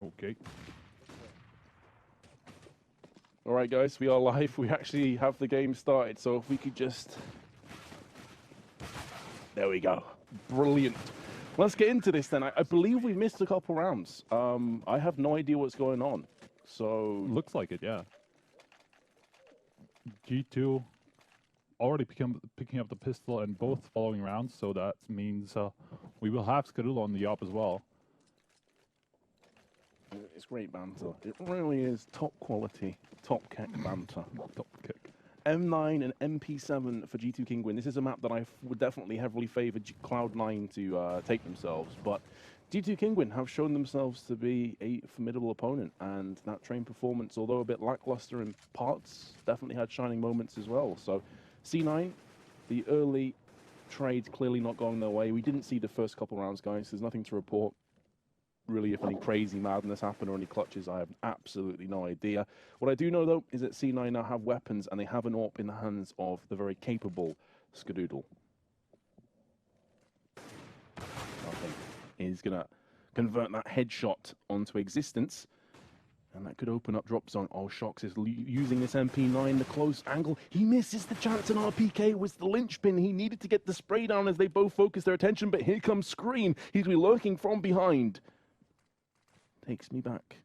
Okay. All right, guys, we are live. We actually have the game started, so if we could just... There we go. Brilliant. Let's get into this then. I believe we've missed a couple rounds. I have no idea what's going on. So... Looks like it, yeah. G2 already picking up the pistol in both following rounds, so that means we will have Skadula on the op as well. It's great banter. It really is top quality, top kick banter. Top kick. M9 and MP7 for G2 Kinguin. This is a map that I would definitely heavily favor Cloud9 to take themselves, but G2 Kinguin have shown themselves to be a formidable opponent, and that train performance, although a bit lackluster in parts, definitely had shining moments as well. So C9, the early trades clearly not going their way. We didn't see the first couple rounds, guys. There's nothing to report. Really, if any crazy madness happened or any clutches, I have absolutely no idea. What I do know, though, is that C9 now have weapons, and they have an AWP in the hands of the very capable Skadoodle. Nothing is going to convert that headshot onto existence, and that could open up drop zone. Oh, Shox is using this MP9, the close angle. He misses the chance, and RPK was the linchpin. He needed to get the spray down as they both focus their attention, but here comes Scream. He's going to be lurking from behind. Takes me back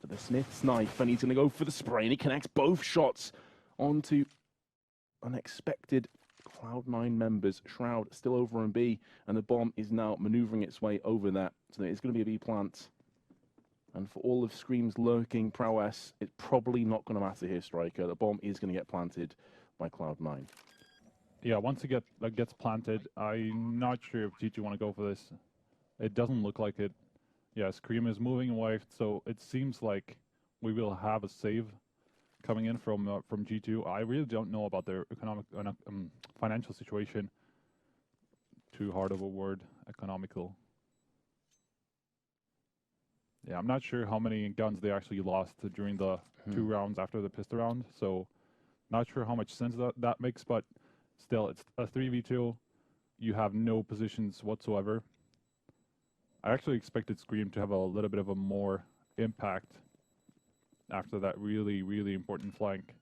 to the Smith's knife, and he's going to go for the spray, and he connects both shots onto unexpected Cloud9 members. Shroud still over on B, and the bomb is now maneuvering its way over there. So it's going to be a B plant. And for all of Scream's lurking prowess, it's probably not going to matter here, Striker. The bomb is going to get planted by Cloud9. Yeah, once it gets planted, I'm not sure if G2 want to go for this. It doesn't look like it. Yeah, Scream is moving away, so it seems like we will have a save coming in from G2. I really don't know about their financial situation. Too hard of a word, economical. Yeah, I'm not sure how many guns they actually lost during the 2 rounds after the pistol round, so not sure how much sense that makes, but still, it's a 3v2. You have no positions whatsoever. I actually expected Scream to have a little bit of a more impact after that really, really important flank.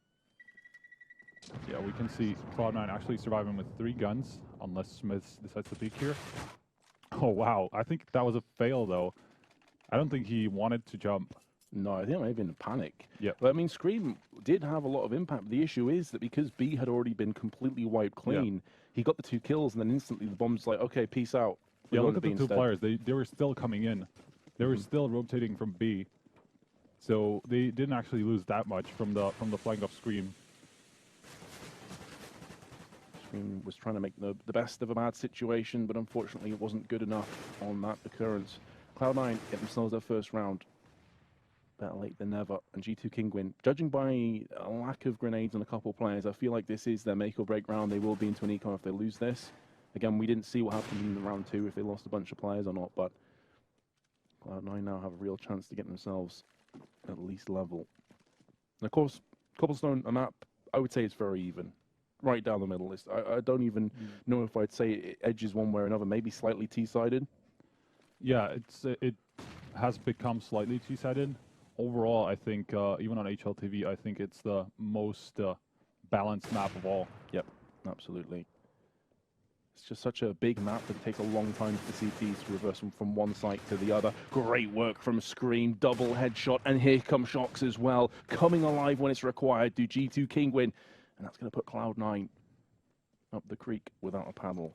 Yeah, we can see Cloud9 actually surviving with 3 guns, unless Smith decides to peek here. Oh, wow. I think that was a fail, though. I don't think he wanted to jump. No, I think it may have been a panic. Yeah. But I mean, Scream did have a lot of impact. The issue is that because B had already been completely wiped clean, he got the 2 kills, and then instantly the bomb's like, okay, peace out. Yeah, look at the 2 players. They were still coming in. They were still rotating from B. So they didn't actually lose that much from the flank of Scream. Scream was trying to make the best of a bad situation, but unfortunately it wasn't good enough on that occurrence. Cloud9 get themselves their first round. Better late than never. And G2 Kinguin, judging by a lack of grenades on a couple players, I feel like this is their make or break round. They will be into an econ if they lose this. Again, we didn't see what happened in round 2 if they lost a bunch of players or not, but Cloud9 now have a real chance to get themselves at least level. And of course, Cobblestone, a map, I would say it's very even. Right down the middle. I don't even know if I'd say it edges one way or another, maybe slightly T-sided. Yeah, it has become slightly T-sided. Overall, I think, even on HLTV, I think it's the most balanced map of all. Yep, absolutely. It's just such a big map that it takes a long time for the CTs to reverse them from one site to the other. Great work from Scream, double headshot, and here come Shox as well. Coming alive when it's required, do G2 Kinguin, and that's going to put Cloud9 up the creek without a paddle.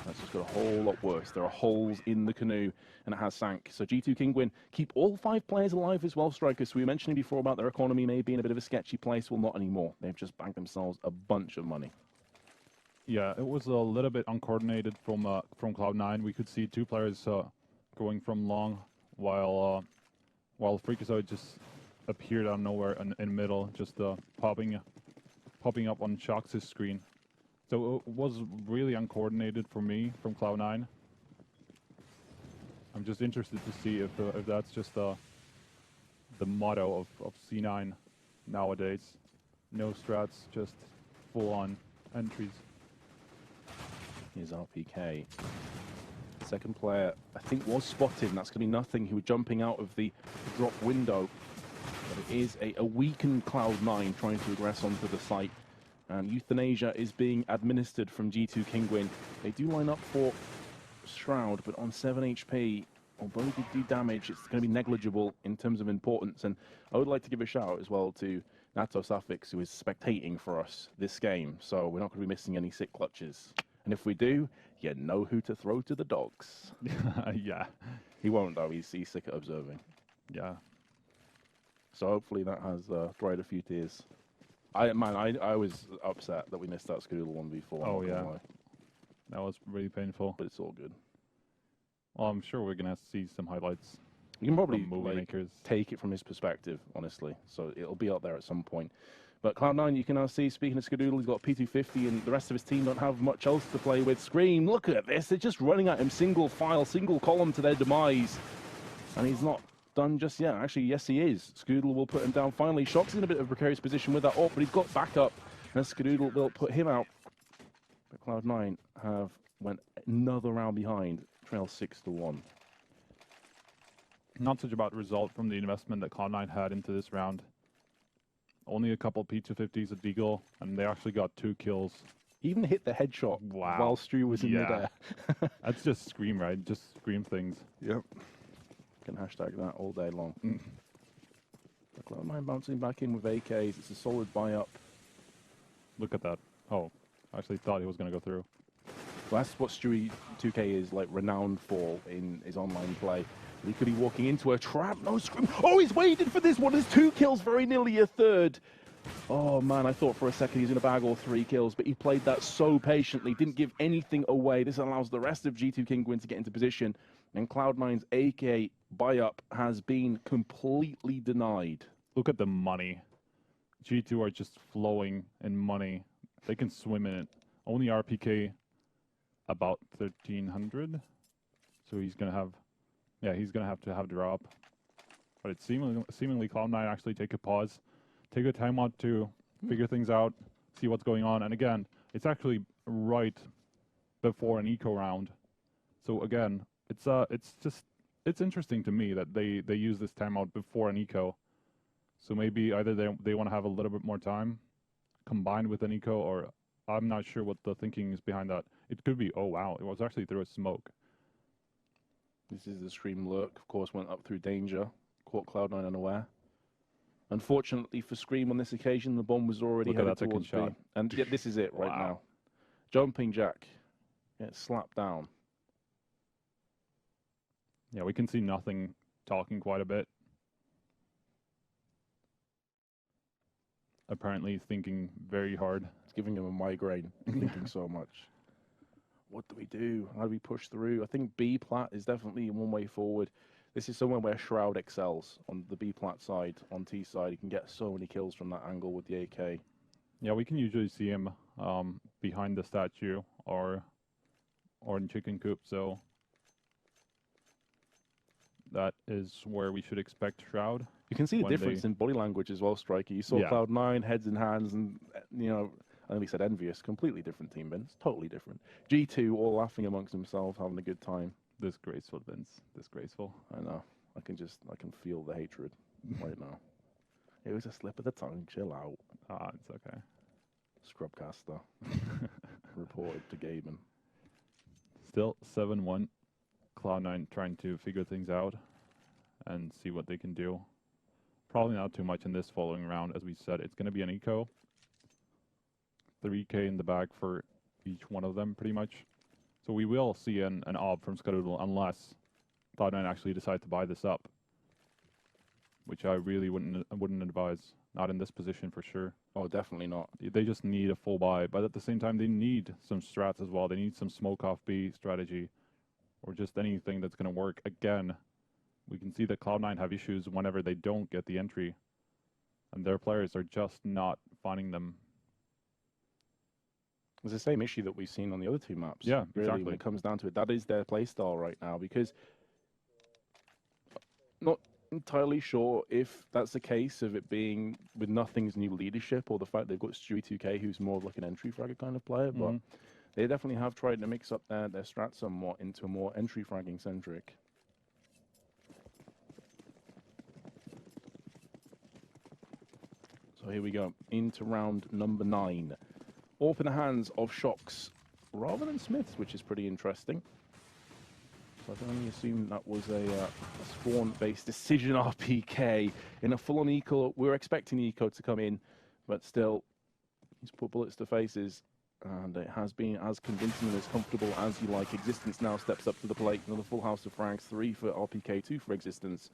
That's just got a whole lot worse. There are holes in the canoe, and it has sank. So G2 Kinguin keep all 5 players alive as well, Strikers. So we were mentioning before about their economy maybe in a bit of a sketchy place. Well, not anymore. They've just banked themselves a bunch of money. Yeah, it was a little bit uncoordinated from Cloud9. We could see 2 players going from long, while Freakazoid just appeared out of nowhere in the middle, just popping up on Shox's screen. So it was really uncoordinated for me from Cloud9. I'm just interested to see if that's just the motto of C9 nowadays. No strats, just full-on entries. Here's RPK. Second player, I think, was spotted, and that's going to be nothing. He was jumping out of the drop window. But it is a weakened Cloud9 trying to regress onto the site. And Euthanasia is being administered from G2 Kinguin. They do line up for Shroud, but on 7 HP, although they do damage, it's going to be negligible in terms of importance. And I would like to give a shout out as well to Nato Suffix, who is spectating for us this game. So we're not going to be missing any sick clutches. And if we do, you know who to throw to the dogs. Yeah. He won't, though. He's sick at observing. Yeah. So hopefully that has dried a few tears. I was upset that we missed that Skadoodle 1v4. Oh, yeah. That was really painful. But it's all good. Well, I'm sure we're going to see some highlights. You can probably movie makers. Take it from his perspective, honestly. So it'll be out there at some point. But Cloud9, you can now see, speaking of Skadoodle, he's got P250, and the rest of his team don't have much else to play with. Scream, look at this. They're just running at him single file, single column to their demise. And he's not done just yet. Actually, yes, he is. Skadoodle will put him down finally. Shock's in a bit of a precarious position with that ult, but he's got backup. And Skadoodle will put him out. But Cloud9 have went another round behind, trail 6-1. Not such a bad result from the investment that Cloud9 had into this round. Only a couple P250s at Deagle, and they actually got 2 kills. He even hit the headshot while Stu was in midair. That's just Scream, right? Just Scream things. Yep. Can hashtag that all day long. Cloud9 bouncing back in with AKs. It's a solid buy-up. Look at that. Oh, I actually thought he was going to go through. Well, that's what Stewie 2K is like renowned for in his online play. He could be walking into a trap. No Scream. Oh, he's waiting for this one. There's 2 kills, very nearly a third. Oh, man, I thought for a second he was going to bag all 3 kills, but he played that so patiently, didn't give anything away. This allows the rest of G2 Kinguin to get into position, and Cloud9's AK buy-up has been completely denied. Look at the money. G2 are just flowing in money. They can swim in it. Only RPK about 1,300. So he's going to have... Yeah, he's going to have drop. But it's seemingly Cloud9 actually take a pause, take a timeout to figure things out, see what's going on. And again, it's actually right before an eco round. So again, it's interesting to me that they use this timeout before an eco. So maybe either they want to have a little bit more time combined with an eco, or I'm not sure what the thinking is behind that. It could be, oh wow, it was actually through a smoke. This is the Scream lurk, of course, went up through danger, caught Cloud9 unaware. Unfortunately for Scream on this occasion, the bomb was already headed towards B. And yeah, this is it right now. Jumping Jack gets slapped down. Yeah, we can see nothing talking quite a bit. Apparently thinking very hard. It's giving him a migraine, thinking so much. What do we do? How do we push through? I think B plat is definitely one way forward. This is somewhere where Shroud excels on the B plat side. On T side, he can get so many kills from that angle with the AK. Yeah, we can usually see him behind the statue or in chicken coop. So that is where we should expect Shroud. You can see the difference in body language as well, Striker. You saw Cloud9 heads in hands, and you know. I think we said EnVyUS, completely different team, Vince. Totally different. G2 all laughing amongst themselves, having a good time. Disgraceful, Vince. Disgraceful. I know. I can feel the hatred right now. It was a slip of the tongue. Chill out. Ah, it's okay. Scrubcaster reported to Gaben. Still 7-1. Cloud9 trying to figure things out and see what they can do. Probably not too much in this following round. As we said, it's going to be an eco. 3K in the bag for each one of them, pretty much. So we will see an ob from Skadoodle unless Cloud9 actually decide to buy this up, which I really wouldn't advise. Not in this position for sure. Oh, definitely not. They just need a full buy, but at the same time, they need some strats as well. They need some smoke off B strategy, or just anything that's going to work. Again, we can see that Cloud9 have issues whenever they don't get the entry, and their players are just not finding them. It's the same issue that we've seen on the other 2 maps. Yeah, really, exactly. When it comes down to it, that is their playstyle right now. Because not entirely sure if that's the case of it being with Nothing's new leadership, or the fact they've got Stewie 2K, who's more of like an entry fragger kind of player. But They definitely have tried to mix up their strat somewhat into a more entry fragging centric. So here we go, into round number 9. All in the hands of Shox rather than Smiths, which is pretty interesting. So I can only assume that was a spawn-based decision RPK in a full-on eco. We were expecting the eco to come in, but still, he's put bullets to faces, and it has been as convincing and as comfortable as you like. Existence now steps up to the plate. Another full house of frags, 3 for RPK, 2 for Existence.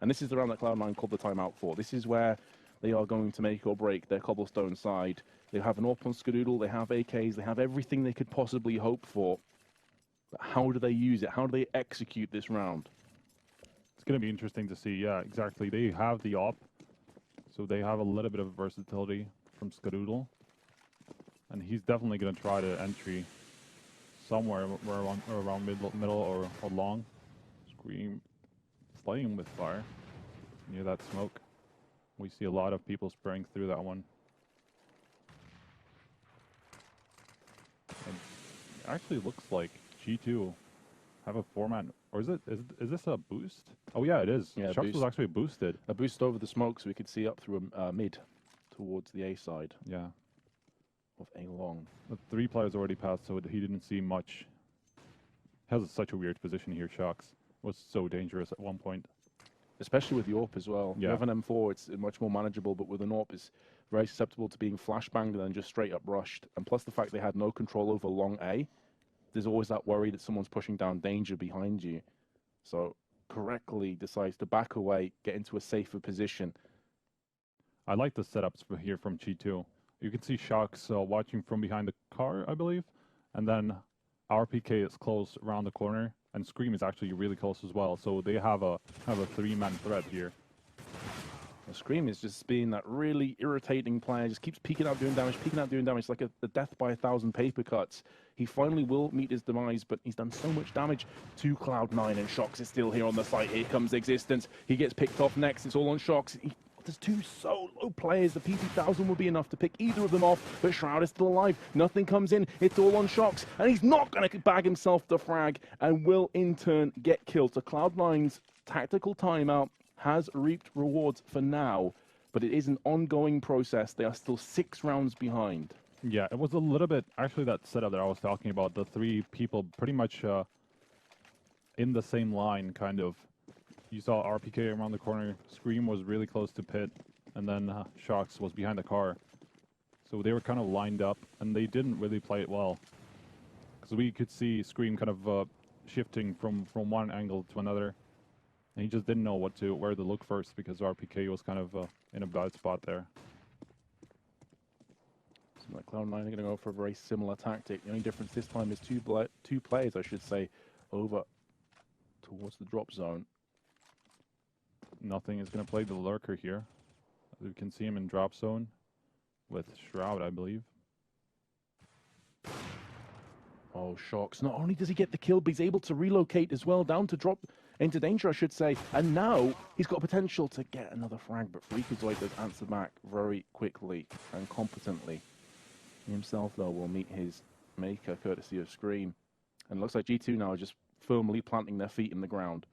And this is the round that Cloud9 called the timeout for. This is where they are going to make or break their Cobblestone side. They have an AWP on Skadoodle, they have AKs, they have everything they could possibly hope for. But how do they use it? How do they execute this round? It's going to be interesting to see. Yeah, exactly. They have the AWP, so they have a little bit of versatility from Skadoodle. And he's definitely going to try to entry somewhere around middle or long. Scream playing with fire near that smoke. We see a lot of people spraying through that one. And it actually looks like G2 have a 4-man, or is this a boost? Oh yeah, it is. Yeah, Shox was actually boosted. A boost over the smoke, so we could see up through a mid towards the A side. Yeah. Of A long. The 3 players already passed, so he didn't see much. Has such a weird position here. Shox was so dangerous at one point. Especially with the AWP as well. Yeah. With an M4, it's much more manageable, but with an AWP, it's very susceptible to being flashbanged and then just straight up rushed. And plus the fact they had no control over long A, there's always that worry that someone's pushing down danger behind you. So correctly decides to back away, get into a safer position. I like the setups here from G2. You can see Shox watching from behind the car, I believe, and then RPK is close around the corner, and Scream is actually really close as well. So they have a 3-man threat here. The Scream is just being that really irritating player, just keeps peeking out doing damage, like the death by 1,000 paper cuts. He finally will meet his demise, but he's done so much damage to Cloud9, and Shox is still here on the site. Here comes Existence. He gets picked off next. It's all on Shox. There's 2 solo players. The PP1000 will be enough to pick either of them off, but Shroud is still alive. Nothing comes in. It's all on Shox, and he's not going to bag himself the frag and will in turn get killed. So Cloud9's tactical timeout has reaped rewards for now, but it is an ongoing process. They are still 6 rounds behind. Yeah, it was a little bit, actually, that setup that I was talking about, the 3 people pretty much in the same line, kind of. You saw RPK around the corner, Scream was really close to Pit, and then Shox was behind the car. So they were kind of lined up, and they didn't really play it well. Because we could see Scream kind of shifting from one angle to another. And he just didn't know where to look first, because RPK was kind of in a bad spot there. So like Cloud9 are going to go for a very similar tactic. The only difference this time is two players, I should say, over towards the drop zone. Nothing is going to play the lurker here. We can see him in drop zone with Shroud, I believe. Oh, Shox. Not only does he get the kill, but he's able to relocate as well, down to drop into danger, I should say. And now he's got potential to get another frag, but Freakazoid does answer back very quickly and competently. He himself, though, will meet his maker, courtesy of Scream. And it looks like G2 now are just firmly planting their feet in the ground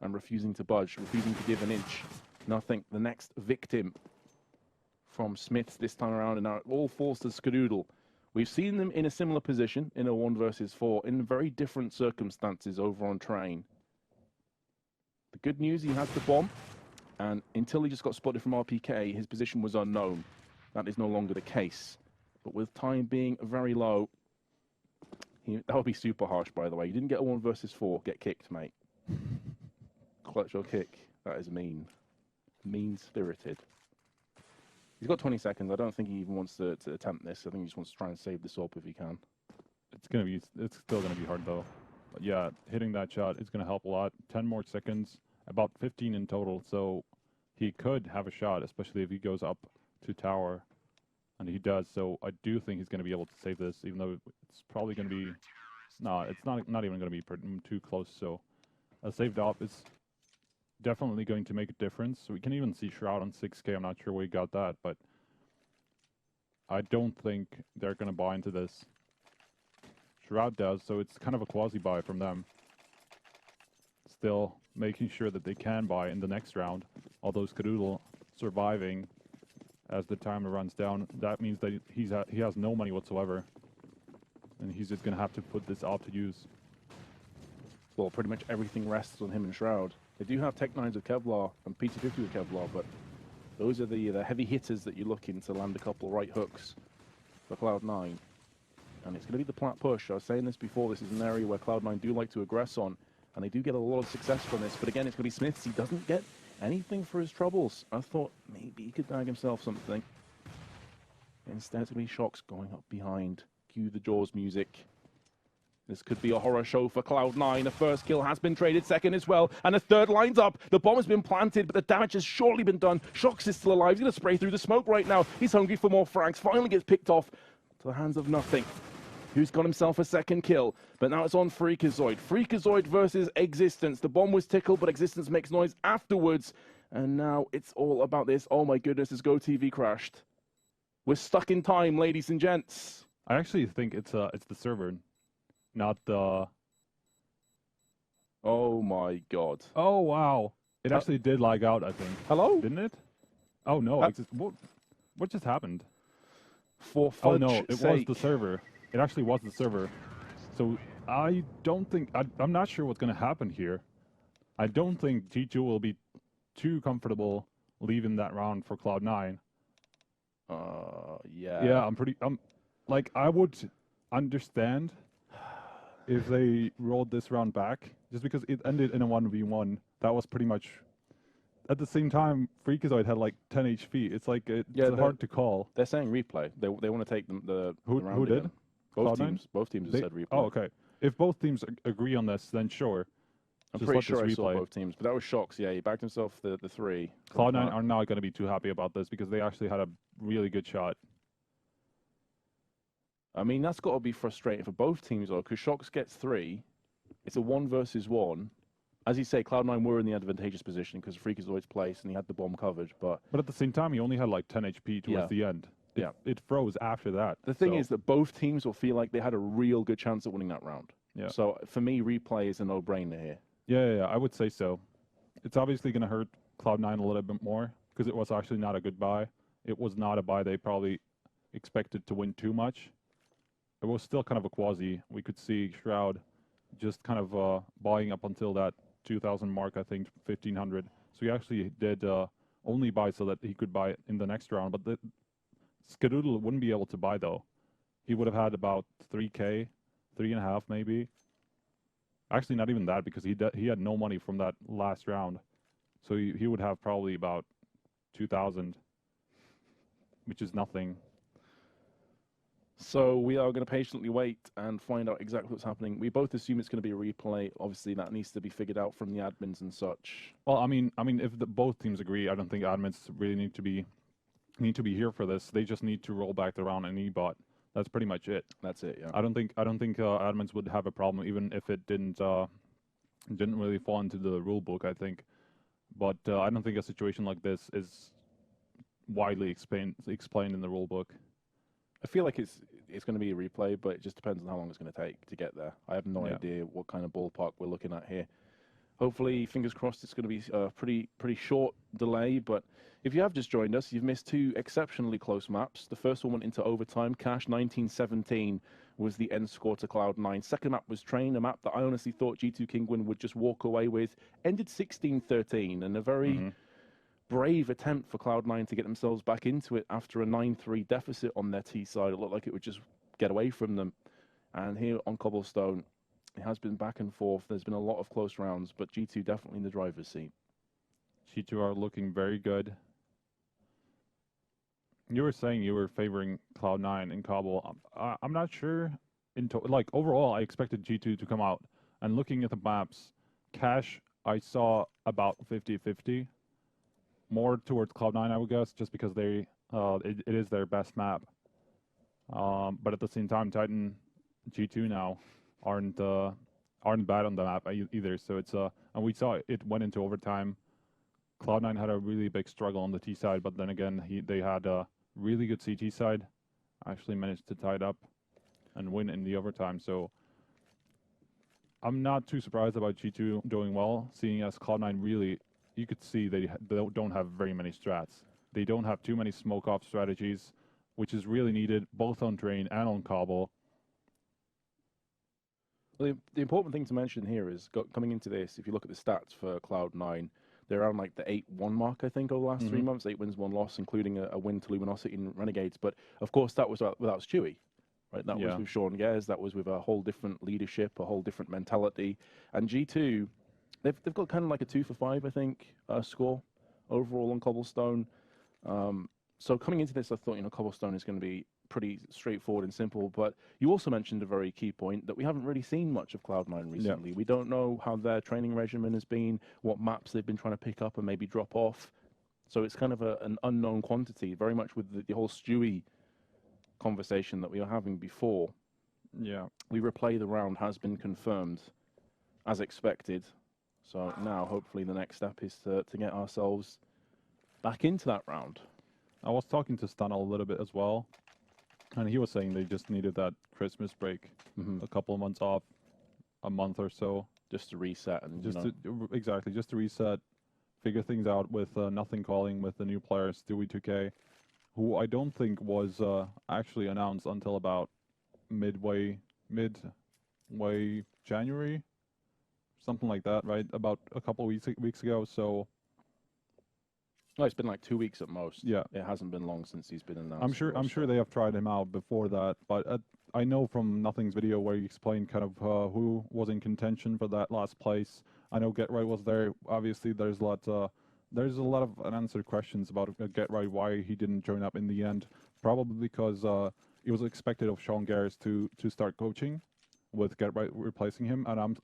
and refusing to budge, refusing to give an inch. Nothing. The next victim from Smiths this time around, and now it all falls to Skadoodle. We've seen them in a similar position in a 1 versus 4 in very different circumstances over on Train. The good news, he has the bomb, and until he just got spotted from RPK, his position was unknown. That is no longer the case. But with time being very low, that would be super harsh, by the way. You didn't get a 1 versus 4, get kicked, mate. Clutch or kick, that is mean. Mean-spirited. He's got 20 seconds. I don't think he even wants to attempt this. I think he just wants to try and save this up if he can. It's still gonna be hard though. But yeah, hitting that shot is gonna help a lot. 10 more seconds, about 15 in total. So he could have a shot, especially if he goes up to tower, and he does. So I do think he's gonna be able to save this, even though it's probably gonna be. No, it's not even gonna be too close. So a saved op is definitely going to make a difference. So we can even see Shroud on 6K. I'm not sure where he got that, but I don't think they're going to buy into this. Shroud does, so it's kind of a quasi-buy from them. Still making sure that they can buy in the next round, although Skadoodle surviving as the timer runs down. That means that he has no money whatsoever, and he's just going to have to put this out to use. Well, pretty much everything rests on him and Shroud. They do have Tech 9s with Kevlar and P250 with Kevlar, but those are the heavy hitters that you're looking to land a couple right hooks for Cloud9. And it's going to be the plat push. I was saying this before, this is an area where Cloud9 do like to aggress on, and they do get a lot of success from this. But again, it's going to be Smiths. He doesn't get anything for his troubles. I thought maybe he could bag himself something. Instead, it's going to be Shocks going up behind. Cue the Jaws music. This could be a horror show for Cloud9. A first kill has been traded, second as well, and a third lines up. The bomb has been planted, but the damage has surely been done. Shocks is still alive. He's going to spray through the smoke right now. He's hungry for more frags. Finally gets picked off to the hands of nothing. Who's got himself a second kill, but now it's on Freakazoid. Freakazoid versus Existence. The bomb was tickled, but Existence makes noise afterwards, and now it's all about this. Oh my goodness, his GoTV crashed. We're stuck in time, ladies and gents. I actually think it's the server, not the... Oh my god. Oh wow. It actually did lag out, I think. Hello? Didn't it? Oh no, what just happened? For oh fudge no, it sake. was the server. It actually was the server. So I don't think, I'm not sure what's going to happen here. I don't think G2 will be too comfortable leaving that round for Cloud9. Yeah. Yeah, like, I would understand if they rolled this round back, just because it ended in a 1v1. That was pretty much, at the same time, Freakazoid had like 10 HP. It's like, it's hard to call. They're saying replay. They want to take the round Who did? again. Both Cloud9? teams. Both teams have said replay. Oh, okay. If both teams agree on this, then sure. I'm Just pretty let sure I this saw replay. both teams, but that was Shocks. Yeah, he backed himself the 3. Cloud9 are not going to be too happy about this because they actually had a really good shot. I mean, that's got to be frustrating for both teams, though, because Shocks gets 3. It's a 1 versus 1. As you say, Cloud9 were in the advantageous position because Freakazoid's place and he had the bomb covered. But at the same time, he only had like 10 HP towards the end. It froze after that. The thing is that both teams will feel like they had a real good chance at winning that round. Yeah. So for me, replay is a no-brainer here. Yeah, I would say so. It's obviously going to hurt Cloud9 a little bit more because it was actually not a good buy. It was not a buy they probably expected to win too much. It was still kind of a quasi. We could see Shroud just kind of buying up until that 2,000 mark, I think, 1,500. So he actually did only buy so that he could buy in the next round. But the Skadoodle wouldn't be able to buy, though. He would have had about 3K, 3.5 maybe. Actually, not even that, because he had no money from that last round. So he would have probably about 2,000, which is nothing. So we are going to patiently wait and find out exactly what's happening. We both assume it's going to be a replay. Obviously, that needs to be figured out from the admins and such. Well, I mean, if both teams agree, I don't think admins really need to be here for this. They just need to roll back the round and e-bot. That's pretty much it. That's it. Yeah. I don't think admins would have a problem, even if it didn't really fall into the rule book, I think. But I don't think a situation like this is widely explained in the rule book. I feel like it's going to be a replay, but it just depends on how long it's going to take to get there. I have no idea what kind of ballpark we're looking at here. Hopefully, fingers crossed, it's going to be a pretty short delay. But if you have just joined us, you've missed 2 exceptionally close maps. The first one went into overtime. Cash 1917 was the end score to Cloud9. Second map was Train, a map that I honestly thought G2 Kingwin would just walk away with. Ended 16-13, and a very brave attempt for Cloud9 to get themselves back into it after a 9-3 deficit on their T side. It looked like it would just get away from them. And here on Cobblestone, it has been back and forth. There's been a lot of close rounds, but G2 definitely in the driver's seat. G2 are looking very good. You were saying you were favoring Cloud9 in Cobble. I'm not sure. Overall, I expected G2 to come out. And looking at the maps, Cash, I saw about 50-50. More towards Cloud9, I would guess, just because it is their best map. But at the same time, Titan, G2 now aren't bad on the map either. So it's and we saw it went into overtime. Cloud9 had a really big struggle on the T side, but then again, they had a really good CT side. Actually managed to tie it up and win in the overtime. So I'm not too surprised about G2 doing well, seeing as Cloud9 really, you could see they don't have very many strats. They don't have too many smoke-off strategies, which is really needed both on Train and on Cobble. Well, the important thing to mention here is coming into this, if you look at the stats for Cloud9, they're around like the 8-1 mark, I think, over the last 3 months. 8 wins, 1 loss, including a win to Luminosity and Renegades. But, of course, that was without Stewie. Right, that was with Sean Gares. That was with a whole different leadership, a whole different mentality. And G2, they've got kind of like a 2 for 5, I think, score overall on Cobblestone. So coming into this, I thought Cobblestone is going to be pretty straightforward and simple. But you also mentioned a very key point that we haven't really seen much of Cloud9 recently. We don't know how their training regimen has been, what maps they've been trying to pick up and maybe drop off. So it's kind of an unknown quantity, very much with the whole Stewie conversation that we were having before. Yeah. We replay the round has been confirmed as expected. So now hopefully the next step is to get ourselves back into that round. I was talking to Stan a little bit as well, and he was saying they just needed that Christmas break, a couple of months off, a month or so. Just to reset and exactly, just to reset, figure things out with nothing calling with the new players, Stewie 2K, who I don't think was actually announced until about midway January, something like that, right? About a couple of weeks ago. So, no, it's been like 2 weeks at most. Yeah, it hasn't been long since he's been announced. I'm sure they have tried him out before that, but I know from Nothing's video where he explained kind of who was in contention for that last place. I know Get Right was there. Obviously, there's a lot of unanswered questions about Get Right, why he didn't join up in the end. Probably because it was expected of Sean Gares to start coaching, with Get Right replacing him. And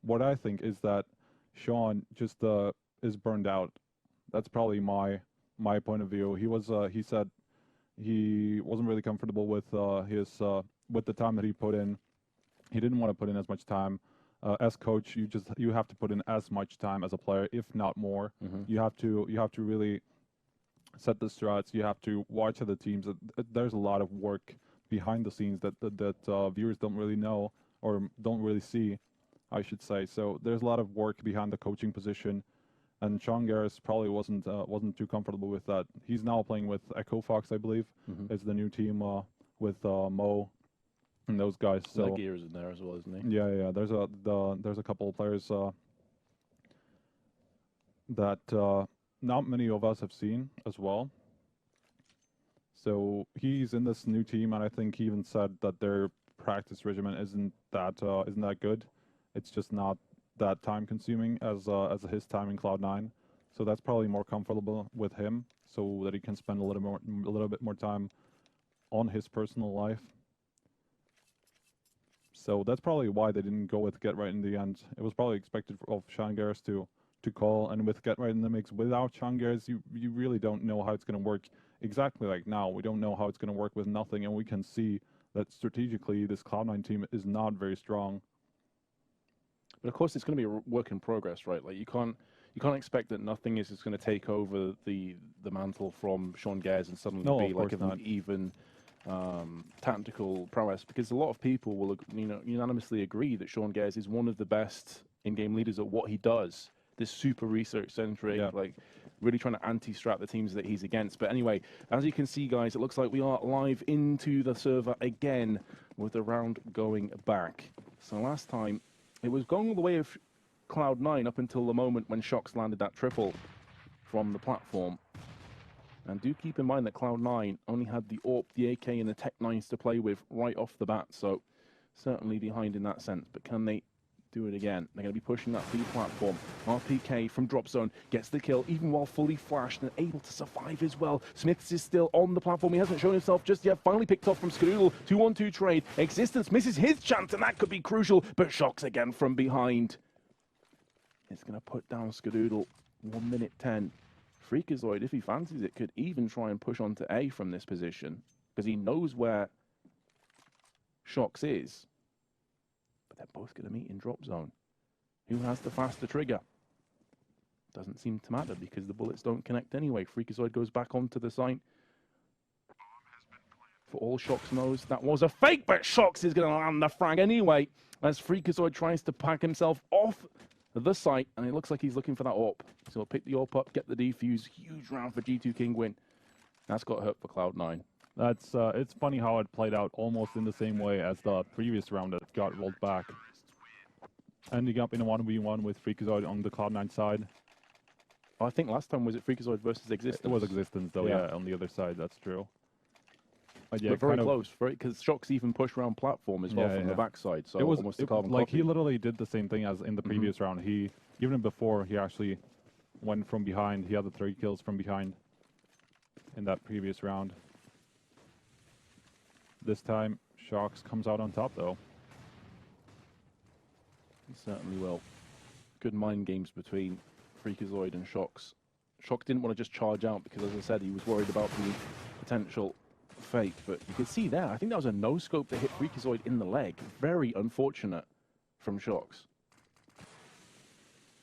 what I think is that Sean just is burned out. That's probably my point of view. He said he wasn't really comfortable with with the time that he put in. He didn't want to put in as much time. As coach, you have to put in as much time as a player, if not more. You have to really set the strats. You have to watch other teams. There's a lot of work behind the scenes that viewers don't really know or don't really see, I should say. So there's a lot of work behind the coaching position, and Sean Gares probably wasn't too comfortable with that. He's now playing with Echo Fox, I believe, is the new team with Mo and those guys. So Gear is in there as well, isn't he? Yeah. There's a couple of players that not many of us have seen as well. So he's in this new team, and I think he even said that their practice regimen isn't that good. It's just not that time consuming as his time in Cloud9. So that's probably more comfortable with him, so that he can spend a little bit more time on his personal life. So that's probably why they didn't go with Get Right in the end. It was probably expected of Sean Gares to call, and with Get Right in the mix, without Sean Gares, you really don't know how it's going to work. Exactly like now, we don't know how it's going to work with nothing, and we can see that strategically this Cloud9 team is not very strong. But of course, it's going to be a work in progress, right? Like you can't expect that nothing is just going to take over the mantle from Sean Gares and suddenly be like an even tactical prowess, because a lot of people will unanimously agree that Sean Gares is one of the best in-game leaders at what he does. This super research-centric, like really trying to anti-strat the teams that he's against. But anyway, as you can see, guys, it looks like we are live into the server again with the round going back. So last time, it was going all the way of Cloud9 up until the moment when Shox landed that triple from the platform. And do keep in mind that Cloud9 only had the AWP, the AK, and the Tech-9s to play with right off the bat, so certainly behind in that sense. But can they do it again? They're going to be pushing that B platform. RPK from Drop Zone gets the kill, even while fully flashed and able to survive as well. Smiths is still on the platform. He hasn't shown himself just yet. Finally picked off from Skadoodle. 2-1-2 trade. Existence misses his chance, and that could be crucial. But Shox again from behind. It's going to put down Skadoodle. 1 minute 10. Freakazoid, if he fancies it, could even try and push on to A from this position, because he knows where Shox is. But they're both going to meet in Drop Zone. Who has the faster trigger? Doesn't seem to matter, because the bullets don't connect anyway. Freakazoid goes back onto the site. For all Shox knows, that was a fake, but Shox is going to land the frag anyway, as Freakazoid tries to pack himself off the site, and it looks like he's looking for that AWP. So he'll pick the AWP up, get the defuse. Huge round for G2 Kinguin. That's got hurt for Cloud9. That's it's funny how it played out almost in the same way as the previous round that got rolled back. Ending up in a 1v1 with Freakazoid on the Cloud9 side. I think last time was it Freakazoid versus Existence? It was Existence though, yeah, on the other side, that's true. But very close, because Shox even pushed around platform as well from the backside. So it was almost a carbon like copy. he literally did the same thing as in the previous round. He, even before, he actually went from behind. He had the 3 kills from behind in that previous round. This time, Shox comes out on top though. He certainly will. Good mind games between Freakazoid and Shox. Shox didn't want to just charge out because, as I said, he was worried about the potential fake. But you can see there, I think that was a no-scope that hit Freakazoid in the leg. Very unfortunate from Shox.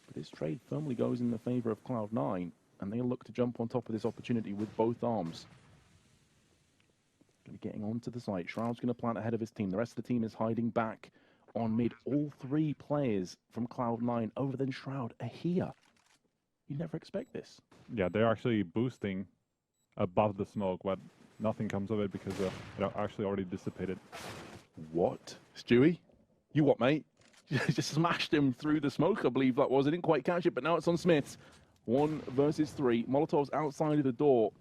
But his trade firmly goes in the favor of Cloud9, and they look to jump on top of this opportunity with both arms. Going to be getting onto the site. Shroud's going to plant ahead of his team. The rest of the team is hiding back on mid. All 3 players from Cloud9 over than Shroud are here. You never expect this. Yeah, they're actually boosting above the smoke, but nothing comes of it because it actually already dissipated. What? Stewie? You what, mate? Just smashed him through the smoke, I believe that was. I didn't quite catch it, but now it's on Smiths. 1 versus 3. Molotov's outside of the door.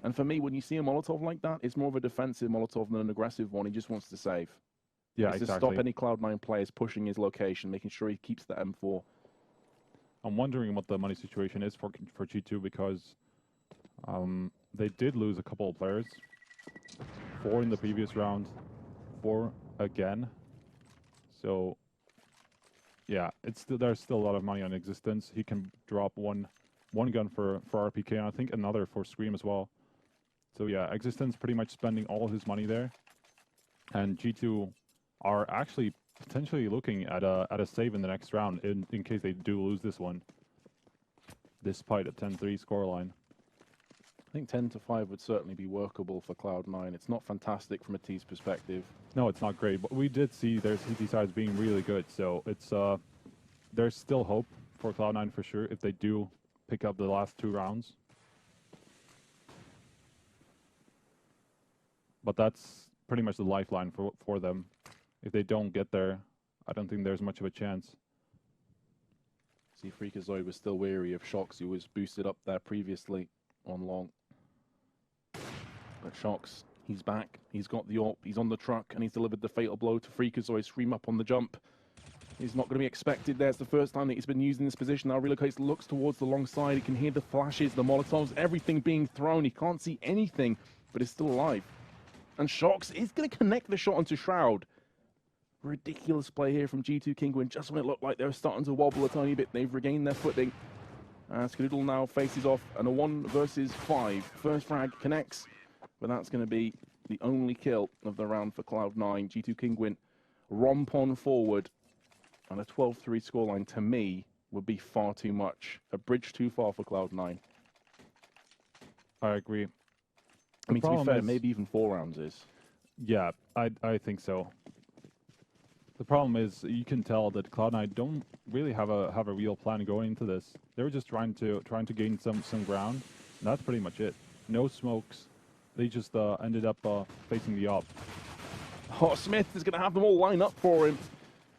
And for me, when you see a Molotov like that, it's more of a defensive Molotov than an aggressive one. He just wants to save. Yeah, it's to stop any Cloud9 players pushing his location, making sure he keeps the M4. I'm wondering what the money situation is for G2 because they did lose a couple of players. 4 in the previous round, 4 again. So, yeah, there's still a lot of money on Existence. He can drop one gun for RPK, and I think another for Scream as well. So yeah, Existence pretty much spending all his money there, and G2 are actually potentially looking at a save in the next round in case they do lose this one, despite a 10-3 scoreline. I think 10-5 would certainly be workable for Cloud9. It's not fantastic from a T's perspective. No, it's not great, but we did see their CT sides being really good, so it's there's still hope for Cloud9 for sure if they do pick up the last 2 rounds. But that's pretty much the lifeline for them. If they don't get there, I don't think there's much of a chance. See, Freakazoid was still wary of Shox, who was boosted up there previously on long. But Shox, he's back. He's got the AWP, he's on the truck, and he's delivered the fatal blow to Freakazoid. Scream up on the jump. He's not going to be expected there. It's the first time that he's been used in this position. Now relocates, looks towards the long side. He can hear the flashes, the Molotovs, everything being thrown. He can't see anything, but is still alive. And Shox is going to connect the shot onto Shroud. Ridiculous play here from G2 Kinguin. Just when it looked like they were starting to wobble a tiny bit, they've regained their footing. Skadoodle now faces off, and a 1 versus 5. First frag connects, but that's going to be the only kill of the round for Cloud9. G2 Kinguin romp on forward, and a 12-3 scoreline to me would be far too much. A bridge too far for Cloud9. I agree. I mean, to be fair, maybe even 4 rounds is. Yeah, I think so. The problem is you can tell that Cloud9 don't really have a real plan going into this. They were just trying to gain some ground. And that's pretty much it. No smokes. They just ended up facing the op. Oh, Smith is going to have them all line up for him.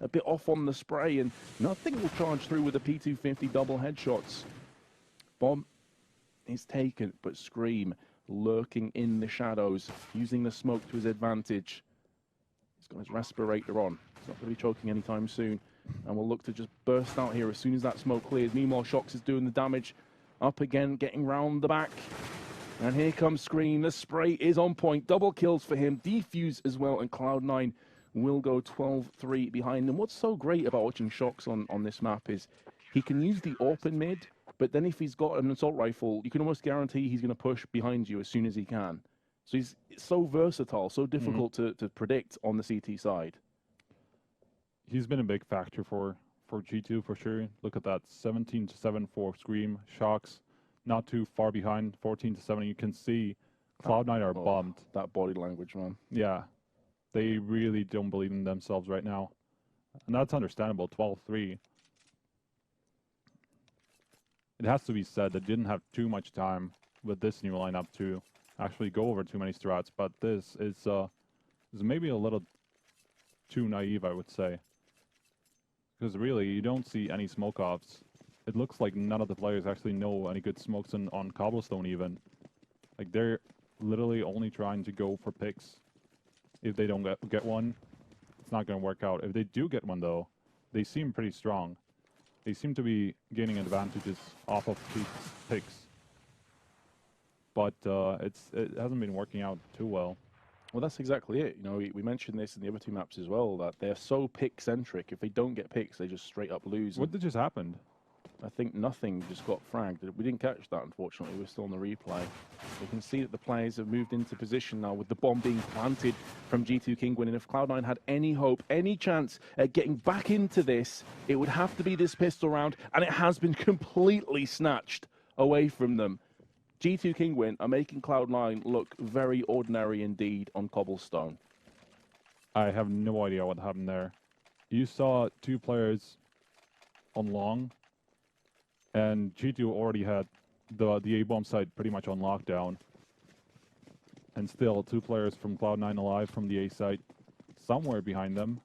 A bit off on the spray, and nothing will charge through with the P250 double headshots. Bomb is taken, but Scream lurking in the shadows, using the smoke to his advantage. He's got his respirator on. He's not going to be choking anytime soon, and will look to just burst out here as soon as that smoke clears. Meanwhile, Shox is doing the damage. Up again, getting round the back. And here comes Scream. The spray is on point. Double kills for him. Defuse as well, and Cloud9 will go 12-3 behind them. What's so great about watching Shox on this map is he can use the open mid, but then if he's got an assault rifle, you can almost guarantee he's going to push behind you as soon as he can. So he's so versatile, so difficult to predict on the CT side. He's been a big factor for G2 for sure. Look at that, 17-7 for Scream. Shox not too far behind, 14-7. You can see Cloud9 are bummed. That body language, man. Yeah, they really don't believe in themselves right now. And that's understandable, 12-3. It has to be said they didn't have too much time with this new lineup to actually go over too many strats, but this is maybe a little too naive, I would say. Because really, you don't see any smoke-offs. It looks like none of the players actually know any good smokes on Cobblestone even. Like, they're literally only trying to go for picks. If they don't get one, it's not going to work out. If they do get one, though, they seem pretty strong. They seem to be gaining advantages off of picks. But it hasn't been working out too well. Well, that's exactly it. You know, we mentioned this in the other two maps as well, that they're so pick-centric. If they don't get picks, they just straight up lose. What just happened? I think nothing just got fragged. We didn't catch that, unfortunately. We're still on the replay. We can see that the players have moved into position now with the bomb being planted from G2 Kingwin. And if Cloud9 had any hope, any chance at getting back into this, it would have to be this pistol round. And it has been completely snatched away from them. G2 Kingwin are making Cloud9 look very ordinary indeed on Cobblestone. I have no idea what happened there. You saw two players on long, and G2 already had the A-bomb site pretty much on lockdown. And still, two players from Cloud9 alive from the A site, somewhere behind them.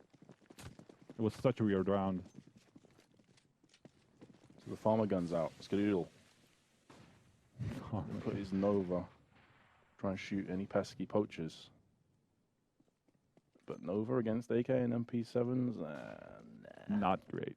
It was such a weird round. So the farmer gun's out. Skadoodle. Put his Nova. Try and shoot any pesky poachers. But Nova against AK and MP7s? Nah. Not great.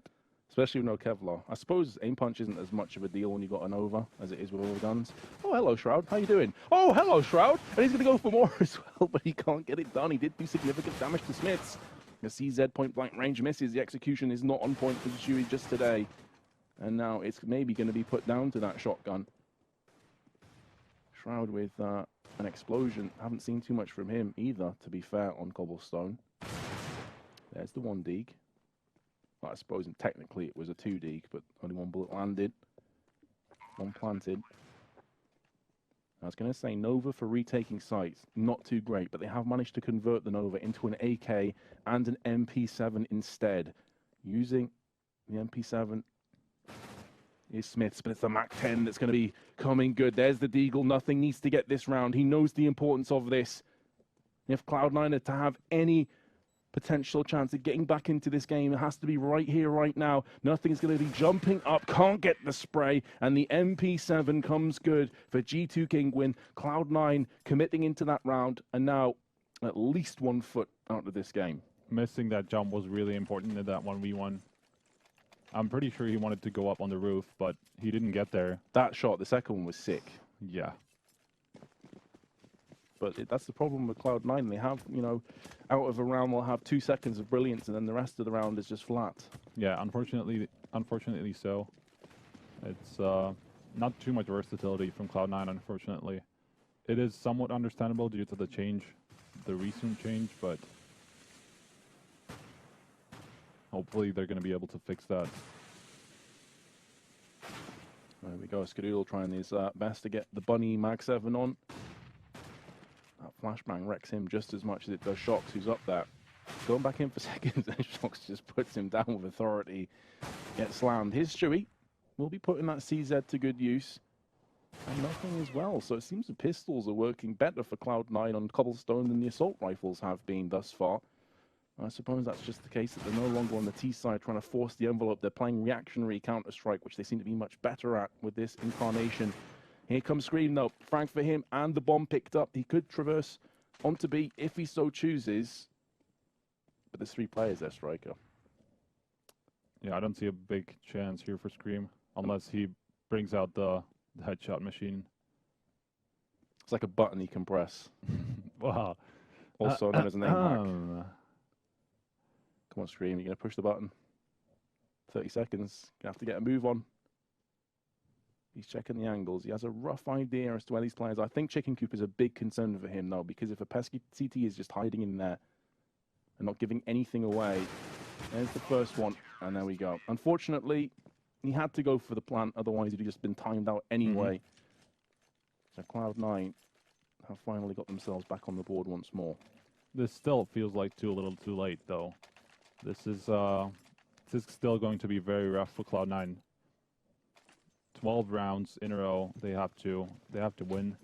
Especially with no Kevlar. I suppose aim punch isn't as much of a deal when you got a Nova as it is with all the guns. Oh, hello, Shroud. How you doing? Oh, hello, Shroud. And he's going to go for more as well, but he can't get it done. He did do significant damage to Smiths. The CZ point-blank range misses. The execution is not on point for Chewy just today. And now it's maybe going to be put down to that shotgun. Shroud with an explosion. Haven't seen too much from him either, to be fair, on Cobblestone. There's the 1 dig. Well, I suppose technically it was a 2 dig, but only 1 bullet landed. 1 planted. I was going to say Nova for retaking sites, not too great, but they have managed to convert the Nova into an AK and an MP7 instead. Using the MP7 is Smiths, but it's the MAC-10 that's going to be coming good. There's the Deagle. Nothing needs to get this round. He knows the importance of this. If Cloud9 are to have any potential chance of getting back into this game, it has to be right here, right now. Nothing's going to be jumping up. Can't get the spray. And the MP7 comes good for G2 Kingwin. Cloud9 committing into that round. And now at least 1 foot out of this game. Missing that jump was really important in that 1v1. I'm pretty sure he wanted to go up on the roof, but he didn't get there. That shot, the second one was sick. Yeah. But that's the problem with Cloud9. They have, you know, out of a round, they'll have 2 seconds of brilliance, and then the rest of the round is just flat. Yeah, unfortunately so. It's not too much versatility from Cloud9, unfortunately. It is somewhat understandable due to the change, the recent change, but hopefully they're going to be able to fix that. There we go. Skadoodle trying his best to get the Bunny Mag-7 on. That flashbang wrecks him just as much as it does Shox, who's up there. Going back in for seconds, and Shox just puts him down with authority. Gets slammed. Here's Chewy. We'll be putting that CZ to good use. And nothing as well. So it seems the pistols are working better for Cloud9 on Cobblestone than the assault rifles have been thus far. I suppose that's just the case that they're no longer on the T side trying to force the envelope. They're playing reactionary Counter-Strike, which they seem to be much better at with this incarnation. Here comes Scream, though. Frank for him, and the bomb picked up. He could traverse onto B if he so chooses. But there's 3 players there, Striker. Yeah, I don't see a big chance here for Scream, unless he brings out the headshot machine. It's like a button he can press. Wow. Also known as an aim hack. Come on, Scream, you're going to push the button. 30 seconds. Going to have to get a move on. He's checking the angles. He has a rough idea as to where these players are. I think Chicken Coop is a big concern for him, though, because if a pesky CT is just hiding in there and not giving anything away, there's the first one, and there we go. Unfortunately, he had to go for the plant, otherwise he'd have just been timed out anyway. So Cloud9 have finally got themselves back on the board once more. This still feels like a little too late, though. This is still going to be very rough for Cloud9. 12 rounds in a row. They have to win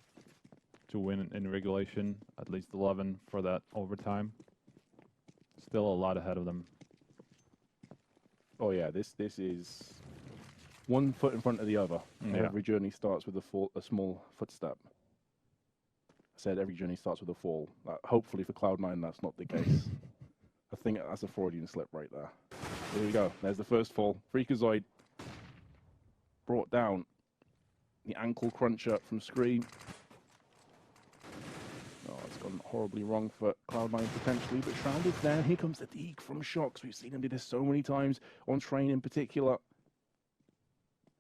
to win in regulation. At least 11 for that overtime. Still a lot ahead of them. Oh yeah, this is one foot in front of the other. Yeah. Every journey starts with a small footstep. I said every journey starts with a fall. Hopefully for Cloud9 that's not the case. I think that's a Freudian slip right there. There we go. There's the first fall. Freakazoid brought down. The ankle cruncher from Scream. Oh, it's gone horribly wrong for Cloud9 potentially, but Shroud is there. Here comes the Deke from Shocks. We've seen him do this so many times on Train in particular.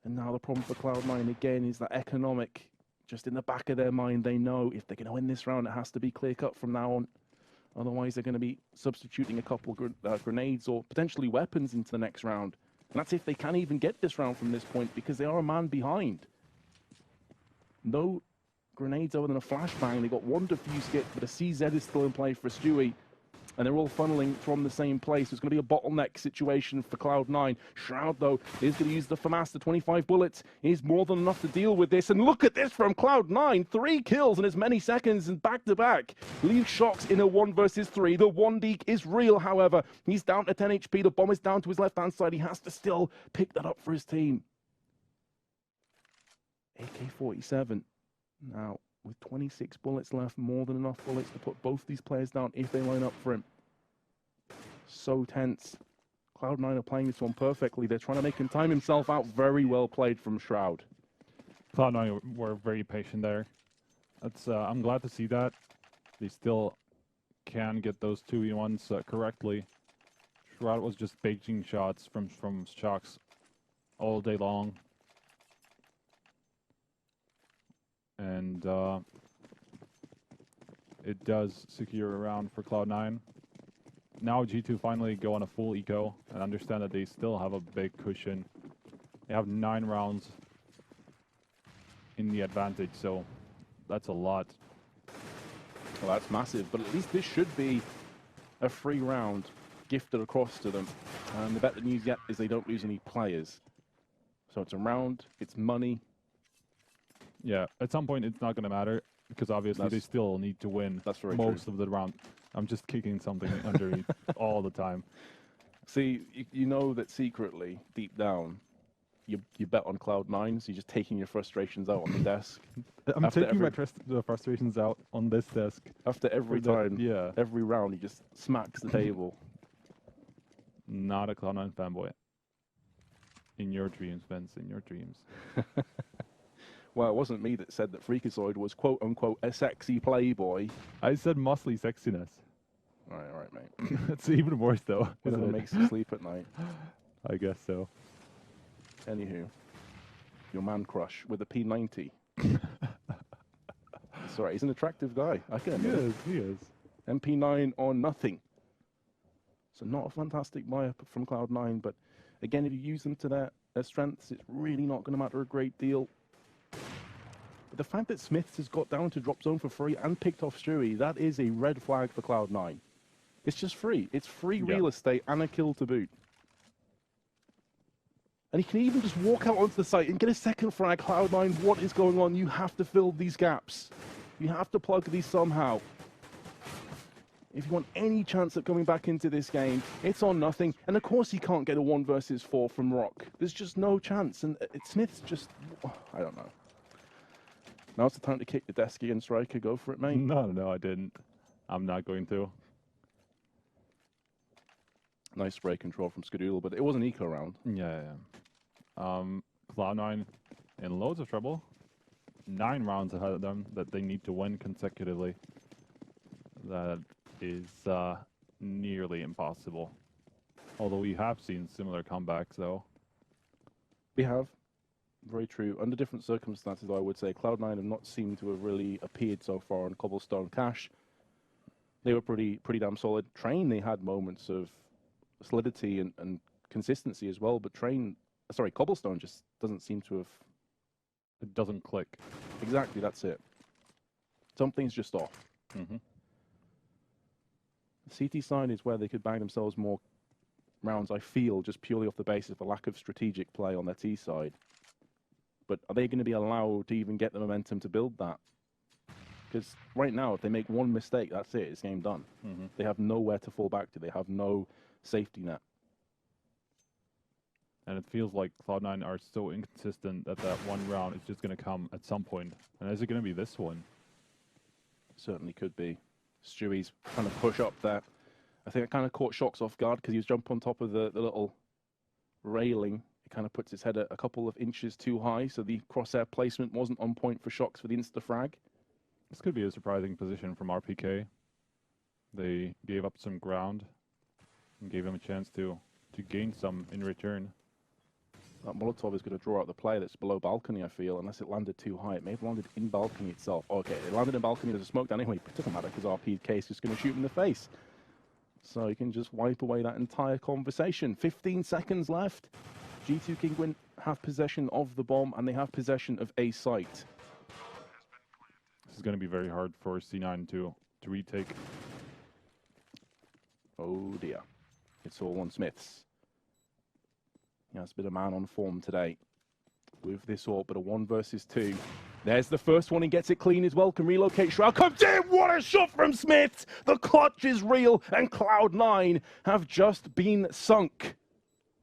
And now the problem for Cloud9 again is that economic. Just in the back of their mind, they know if they're going to win this round, it has to be clear-cut from now on. Otherwise, they're going to be substituting a couple grenades or potentially weapons into the next round. And that's if they can even get this round from this point, because they are a man behind. No grenades other than a flashbang. They got one defuse kit, but a CZ is still in play for Stewie. And they're all funneling from the same place. It's going to be a bottleneck situation for Cloud9. Shroud, though, is going to use the FAMAS. The 25 bullets is more than enough to deal with this. And look at this from Cloud9. 3 kills in as many seconds and back-to-back. Leave Shocks in a 1 versus 3. The 1 Deke is real, however. He's down to 10 HP. The bomb is down to his left-hand side. He has to still pick that up for his team. AK-47. Now, with 26 bullets left, more than enough bullets to put both these players down if they line up for him. So tense. Cloud9 are playing this one perfectly. They're trying to make him time himself out. Very well played from Shroud. Cloud9 were very patient there. I'm glad to see that. They still can get those 2v1s correctly. Shroud was just baking shots from Shocks all day long. And it does secure a round for Cloud9. Now G2 finally go on a full eco and understand that they still have a big cushion. They have 9 rounds in the advantage, so that's a lot. Well, that's massive, but at least this should be a free round gifted across to them. And the better news yet is they don't lose any players. So it's a round, it's money. Yeah, at some point it's not going to matter because obviously they still need to win most of the round. I'm just kicking something underneath all the time. See, you know that secretly, deep down, you bet on Cloud9, so you're just taking your frustrations out on the desk. I'm taking my frustrations out on this desk. After every time, every round, he just smacks the table. Not a Cloud9 fanboy. In your dreams, Vince, in your dreams. Well, it wasn't me that said that Freakazoid was quote-unquote a sexy playboy. I said muscly sexiness. All right, mate. It's even worse, though. Whatever makes you sleep at night. I guess so. Anywho, your man crush with a P90. Sorry, he's an attractive guy. I can admit it. He is. MP9 on nothing. So not a fantastic buy-up from Cloud9, but again, if you use them to their strengths, it's really not going to matter a great deal. But the fact that Smiths has got down to drop zone for free and picked off Stewie, that is a red flag for Cloud9. It's just free. It's free real estate and a kill to boot. And he can even just walk out onto the site and get a second frag. Cloud9, what is going on? You have to fill these gaps. You have to plug these somehow. If you want any chance of coming back into this game, it's on nothing. And of course he can't get a 1 versus 4 from Rock. There's just no chance. And Smith's just, I don't know. Now's the time to kick the desk against Striker. Go for it, mate. No, I didn't. I'm not going to. Nice spray control from Skadoola, but it was an eco round. Yeah. Cloud9 in loads of trouble. 9 rounds ahead of them that they need to win consecutively. That is nearly impossible. Although we have seen similar comebacks, though. We have. Very true. Under different circumstances, though, I would say Cloud9 have not seemed to have really appeared so far on Cobblestone Cash. They were pretty damn solid. Train, they had moments of solidity and consistency as well, but Cobblestone just doesn't seem to have... It doesn't click. Exactly, that's it. Something's just off. Mm-hmm. The CT side is where they could bang themselves more rounds, I feel, just purely off the basis of a lack of strategic play on their T side. But are they going to be allowed to even get the momentum to build that? Because right now, if they make one mistake, that's it. It's game done. Mm-hmm. They have nowhere to fall back to. They have no safety net. And it feels like Cloud9 are so inconsistent that that one round is just going to come at some point. And is it going to be this one? Certainly could be. Stewie's trying to push up there. I think it kind of caught Shocks off guard because he was jumping on top of the little railing. It kind of puts his head a couple of inches too high, so the crosshair placement wasn't on point for Shocks for the insta-frag. This could be a surprising position from RPK. They gave up some ground and gave him a chance to gain some in return. That Molotov is going to draw out the play that's below balcony, I feel, unless it landed too high. It may have landed in balcony itself. Okay, it landed in balcony. There's a smoke down anyway. It doesn't matter because RPK is just going to shoot him in the face. So you can just wipe away that entire conversation. 15 seconds left. G2 Kinguin have possession of the bomb, and they have possession of a site. This is going to be very hard for C9 to retake. Oh dear. It's all on Smiths. He has been a man on form today with this AWP, but a 1 versus 2. There's the first one. He gets it clean as well. Can relocate. Shroud comes in. What a shot from Smiths. The clutch is real, and Cloud9 have just been sunk.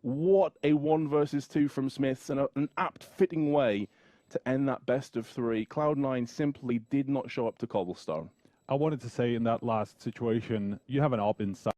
What a 1 versus 2 from Smiths, and an apt fitting way to end that best of 3. Cloud9 simply did not show up to Cobblestone. I wanted to say in that last situation, you have an AWP inside.